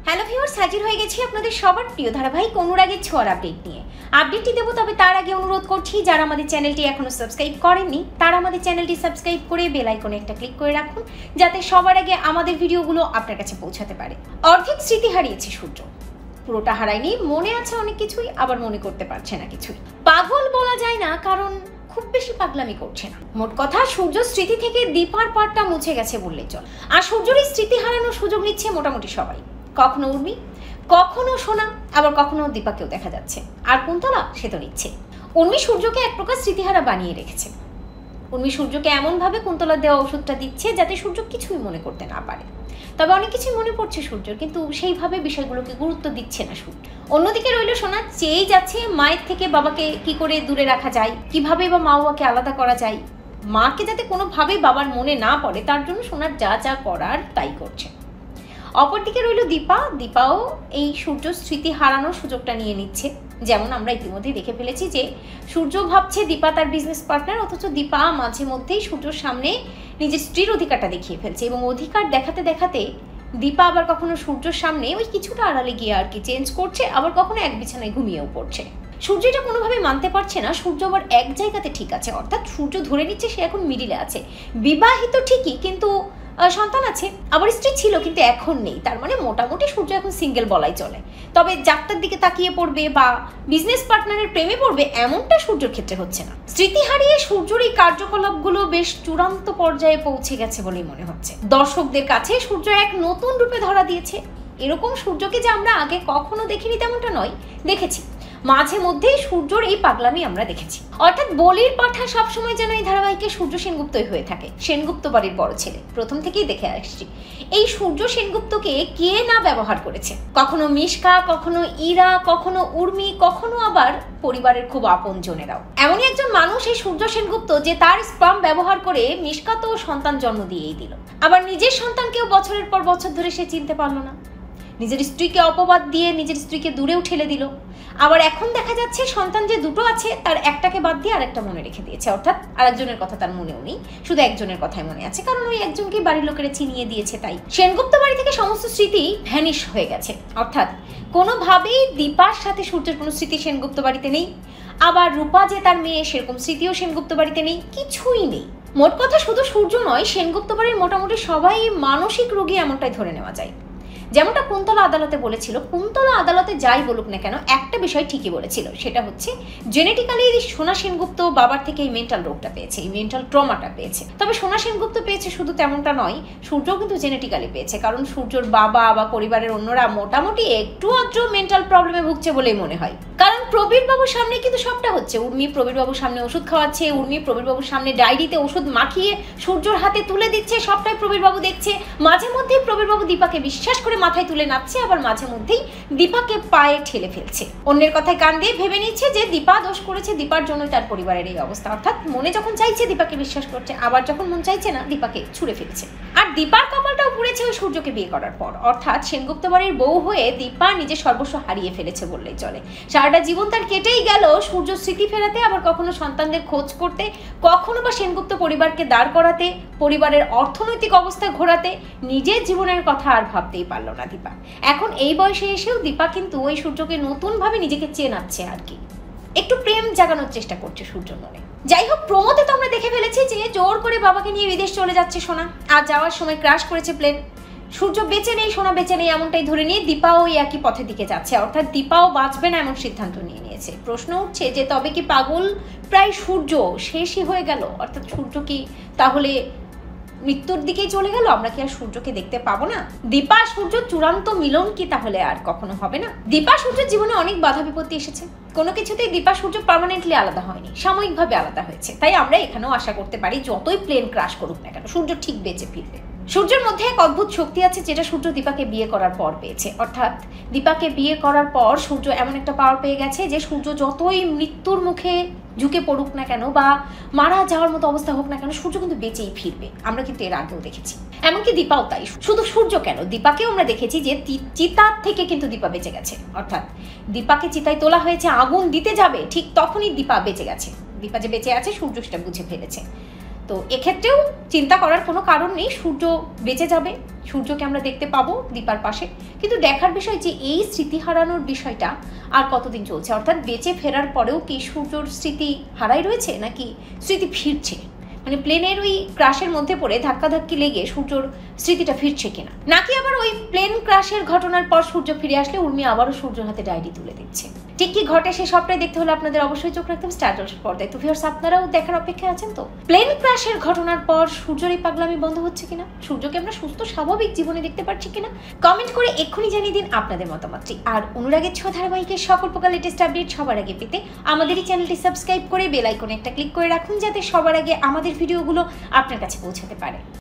Hello viewers, হাজির হয়ে গেছি আপনাদের সবার প্রিয় ধারাবাহিক অনুরাগের ছোঁয়ার আপডেট নিয়ে। আপডেটটি দেবো, তবে তার আগে অনুরোধ করছি যারা আমাদের চ্যানেলটি এখনো সাবস্ক্রাইব করেননি তারা আমাদের চ্যানেলটি সাবস্ক্রাইব করে বেল আইকনে একটা ক্লিক করে রাখুন, যাতে সবার আগে আমাদের ভিডিওগুলো আপনার কাছে পৌঁছাতে পারে। অর্ধেক স্মৃতি হারিয়েছে সূর্য, পুরোটা হারায়নি, মনে আছে অনেক কিছুই, আবার মনে করতে পারছে না কিছুই। পাগল বলা যায় না, কারণ খুব বেশি পাগলামি করছে না। মোট কথা, সূর্য স্মৃতি থেকে দীপার পাটটা মুছে গেছে বললেই চল। আর সূর্যের স্মৃতি হারানোর সুযোগ নিচ্ছে মোটামুটি সবাই। কখনো উর্মি, কখনো সোনা, আবার কখনো দীপাকেও দেখা যাচ্ছে। আর কুন্তলা সে তো নিচ্ছে। উর্মি সূর্যকে এক প্রকার স্মৃতিহারা বানিয়ে রেখেছে। উর্মি সূর্যকে এমনভাবে কুন্তলার দেওয়া ওষুধটা দিচ্ছে যাতে সূর্য কিছুই মনে করতে না পারে। তবে অনেক কিছুই মনে পড়ছে সূর্যর, কিন্তু সেইভাবে বিষয়গুলোকে গুরুত্ব দিচ্ছে না সূর্য। অন্যদিকে রইল সোনা, চেয়েই যাচ্ছে মায়ের থেকে বাবাকে কি করে দূরে রাখা যায়, কিভাবে বা মা বাবাকে আলাদা করা যায়, মাকে যাতে কোনোভাবেই বাবার মনে না পড়ে তার জন্য সোনার যা যা করার তাই করছে। অপরদিকে রইল দীপা। দীপাও এই সূর্য স্মৃতি হারানোর সুযোগটা নিয়ে নিচ্ছে। যেমন আমরা ইতিমধ্যেই দেখে ফেলেছি যে সূর্য ভাবছে দীপা তার বিজনেস পার্টনার, অথচ দীপা মাঝে মধ্যেই সূর্যর সামনে নিজের স্ত্রীর অধিকারটা দেখিয়ে ফেলছে। এবং অধিকার দেখাতে দেখাতে দীপা আবার কখনো সূর্যর সামনে ওই কিছুটা আড়ালে গিয়ে আর কি চেঞ্জ করছে, আবার কখনো এক বিছানায় ঘুমিয়েও পড়ছে। সূর্য এটা কোনোভাবে মানতে পারছে না। সূর্য আবার এক জায়গাতে ঠিক আছে, অর্থাৎ সূর্য ধরে নিচ্ছে সে এখন মিডিলে আছে। বিবাহিত ঠিকই, কিন্তু সন্তান আছে, আবার স্ত্রী ছিল কিন্তু এখন নেই। তার মানে মোটামুটি সূর্য এখন সিঙ্গেল বলাই চলে। তবে যাত্রার দিকে তাকিয়ে পড়বে বা বিজনেস পার্টনারের প্রেমে পড়বে এমনটা সূর্যের ক্ষেত্রে হচ্ছে না। স্মৃতি হারিয়ে সূর্যর এই কার্যকলাপগুলো বেশ চূড়ান্ত পর্যায়ে পৌঁছে গেছে বলেই মনে হচ্ছে। দর্শকদের কাছে সূর্য এক নতুন রূপে ধরা দিয়েছে। এরকম সূর্যকে যে আমরা আগে কখনো দেখিনি তেমনটা নয়, দেখেছি। মাঝে মধ্যেই সূর্যর এই পাগলামি আমরা দেখেছি। অর্থাৎ বলির পাঠা সবসময় যেন এই ধারাবাহিকে সূর্য সেনগুপ্তই হয়ে থাকে। সেনগুপ্ত বাড়ির বড় ছেলে, প্রথম থেকেই দেখে আসছি। এই সূর্য সেনগুপ্তকে কে না ব্যবহার করেছে। কখনো মিশকা, কখনো ইরা, কখনো উর্মি, কখনো আবার পরিবারের খুব আপন জনেরাও। এমনই একজন মানুষ এই সূর্য সেনগুপ্ত, যে তার স্পাম ব্যবহার করে মিশকা তো সন্তান জন্ম দিয়েই দিল। আবার নিজের সন্তানকেও বছরের পর বছর ধরে সে চিনতে পারলো না। নিজের স্ত্রীকে অপবাদ দিয়ে নিজের স্ত্রীকে দূরেও ঠেলে দিল। আবার এখন দেখা যাচ্ছে সন্তান যে দুটো আছে তার একটাকে বাদ দিয়ে আরেকটা মনে রেখে দিয়েছে, অর্থাৎ আরেকজনের কথা তার মনেও নেই, শুধু একজনের কথাই মনে আছে, কারণ ওই একজনকে বাড়ির লোকেরা চিনিয়ে দিয়েছে। তাই সেনগুপ্ত বাড়ি থেকে সমস্ত স্মৃতি ভ্যানিশ হয়ে গেছে। অর্থাৎ কোনোভাবেই দীপার সাথে সূর্যের কোনো স্মৃতি সেনগুপ্ত বাড়িতে নেই। আবার রূপা যে তার মেয়ে, সেরকম স্মৃতিও সেনগুপ্ত বাড়িতে নেই, কিছুই নেই। মোট কথা, শুধু সূর্য নয়, সেনগুপ্ত বাড়ির মোটামুটি সবাই মানসিক রোগী, এমনটাই ধরে নেওয়া যায়। যেমনটা কুন্তলা আদালতে বলেছিল, কুন্তলা আদালতে যাই বলুক না কেন একটা বিষয় ঠিকই বলেছিল, সেটা হচ্ছে জেনেটিক্যালি সোনা সেনগুপ্ত বাবার থেকে এই মেন্টাল রোগটা পেয়েছে, এই মেন্টাল ট্রমাটা পেয়েছে। তবে সোনা সেনগুপ্ত পেয়েছে শুধু তেমনটা নয়, সূর্য কিন্তু জেনেটিক্যালি পেয়েছে, কারণ সূর্যর বাবা বা পরিবারের অন্যরা মোটামুটি একটু আধটু মেন্টাল প্রবলেমে ভুগছে বলেই মনে হয়। কারণ প্রবীর বাবুর সামনে কিন্তু সবটা হচ্ছে। উর্মি প্রবীর বাবুর সামনে ওষুধ খাওয়াচ্ছে, উর্মি প্রবীর বাবুর সামনে ডায়েরিতে ওষুধ মাখিয়ে সূর্যর হাতে তুলে দিচ্ছে, সবটাই প্রবীর বাবু দেখছে। মাঝে মধ্যেই প্রবীর বাবু দীপাকে বিশ্বাস করে মাথায় তুলে নাচছে, আবার মাঝে মধ্যেই দীপাকে পায়ে ঠেলে ফেলছে। অন্যের কথায় কান দিয়ে ভেবে নিচ্ছে যে দীপা দোষ করেছে, দীপার জন্যই তার পরিবারের এই অবস্থা। অর্থাৎ মনে যখন চাইছে দীপাকে বিশ্বাস করছে, আবার যখন মন চাইছে না দীপাকে ছুঁড়ে ফেলছে। আর দীপার কপালটাও পুড়েছে ওই সূর্যকে বিয়ে করার পর। অর্থাৎ সেনগুপ্ত বাড়ির বউ হয়ে দীপা নিজের সর্বস্ব হারিয়ে ফেলেছে বললেই চলে। সারাটা জীবন তার কেটেই গেল সূর্য স্মৃতি ফেরাতে, আবার কখনো সন্তানদের খোঁজ করতে, কখনো বা সেনগুপ্ত পরিবারকে দাঁড় করাতে, পরিবারের অর্থনৈতিক অবস্থা ঘোরাতে। নিজের জীবনের কথা আর ভাবতেই পারল না দীপা। এখন এই বয়সে এসেও দীপা কিন্তু ওই সূর্যকে নতুনভাবে নিজেকে চেনাচ্ছে আর কি, একটু প্রেম জাগানোর চেষ্টা করছে সূর্যর মনে। যাই হোক, প্রমোতে তো আমরা দেখে ফেলেছি যে জোর করে বাবাকে নিয়ে বিদেশ চলে যাচ্ছে সোনা, আর যাওয়ার সময় ক্রাশ করেছে প্লেন। সূর্য বেঁচে নেই, সোনা বেঁচে নেই, এমনটাই ধরে নিয়ে দীপাও ওই একই পথের দিকে যাচ্ছে, অর্থাৎ দীপাও বাঁচবে না এমন সিদ্ধান্ত নিয়ে নিয়েছে। প্রশ্ন উঠছে যে তবে কি পাগল প্রায় সূর্য শেষই হয়ে গেল? অর্থাৎ সূর্য কি তাহলে মৃত্যুর দিকেই চলে গেল? আমরা কি আর সূর্যকে দেখতে পাবো না? দীপা সূর্য চূড়ান্ত মিলন কি তাহলে আর কখনো হবে না? দীপা সূর্যের জীবনে অনেক বাধা বিপত্তি এসেছে, কোনো কিছুতেই দীপা সূর্য পার্মানেন্টলি আলাদা হয়নি, সাময়িকভাবে আলাদা হয়েছে। তাই আমরা এখানেও আশা করতে পারি যতই প্লেন ক্রাশ করুক না কেন সূর্য ঠিক বেঁচে ফিরবে। সূর্যের মধ্যে এক অদ্ভুত শক্তি আছে যেটা সূর্য দীপাকে বিয়ে করার পর পেয়েছে। অর্থাৎ দীপাকে বিয়ে করার পর সূর্য এমন একটা পাওয়ার পেয়ে গেছে যে সূর্য যতই মৃত্যুর মুখে ঝুঁকে পড়ুক না কেন বা মারা যাওয়ার মতো অবস্থা হোক না কেন, সূর্য কিন্তু বেঁচেই ফিরবে। আমরা কিন্তু এর আগেও দেখেছি, এমনকি দীপাও তাই। শুধু সূর্য কেন, দীপাকেও আমরা দেখেছি যে চিতার থেকে কিন্তু দীপা বেঁচে গেছে। অর্থাৎ দীপাকে চিতায় তোলা হয়েছে, আগুন দিতে যাবে, ঠিক তখনই দীপা বেঁচে গেছে। দীপা যে বেঁচে আছে সূর্য সেটা বুঝে ফেলেছে। তো এক্ষেত্রেও চিন্তা করার কোনো কারণ নেই, সূর্য বেঁচে যাবে, সূর্যকে আমরা দেখতে পাবো দীপার পাশে। কিন্তু দেখার বিষয় যে এই স্মৃতি হারানোর বিষয়টা আর কতদিন চলছে, অর্থাৎ বেঁচে ফেরার পরেও কি সূর্যর স্মৃতি হারাই রয়েছে নাকি স্মৃতি ফিরছে, মানে প্লেনের ওই ক্রাশের মধ্যে পড়ে ধাক্কাধাক্কি লেগে সূর্যর স্মৃতিটা ফিরছে কিনা, নাকি আবার ওই প্লেন ক্রাশের ঘটনার পর সূর্য ফিরে আসলে উর্মি আবারও সূর্যর হাতে ডায়েরি তুলে দিচ্ছে। ঠিক কি ঘটে সে সবটাই দেখতে হলে আপনাদের অবশ্যই চোখ রাখতে হবে স্টার জলসার পর্দায়। তো ভিউয়ার্স, আপনারাও দেখার অপেক্ষায় আছেন তো প্লেন ক্রাশের ঘটনার পর সূর্যের এই পাগলামি বন্ধ হচ্ছে কিনা, সূর্যকে আমরা সুস্থ স্বাভাবিক জীবনে দেখতে পাচ্ছি কিনা, কমেন্ট করে এক্ষুনি জানিয়ে দিন আপনাদের মতামতটি। আর অনুরাগের ছোঁয়া ধারাবাহিকের সকল প্রকার লেটেস্ট আপডেট সবার আগে পেতে আমাদের এই চ্যানেলটি সাবস্ক্রাইব করে বেল আইকনে একটা ক্লিক করে রাখুন, যাতে সবার আগে আমাদের ভিডিওগুলো আপনার কাছে পৌঁছাতে পারে।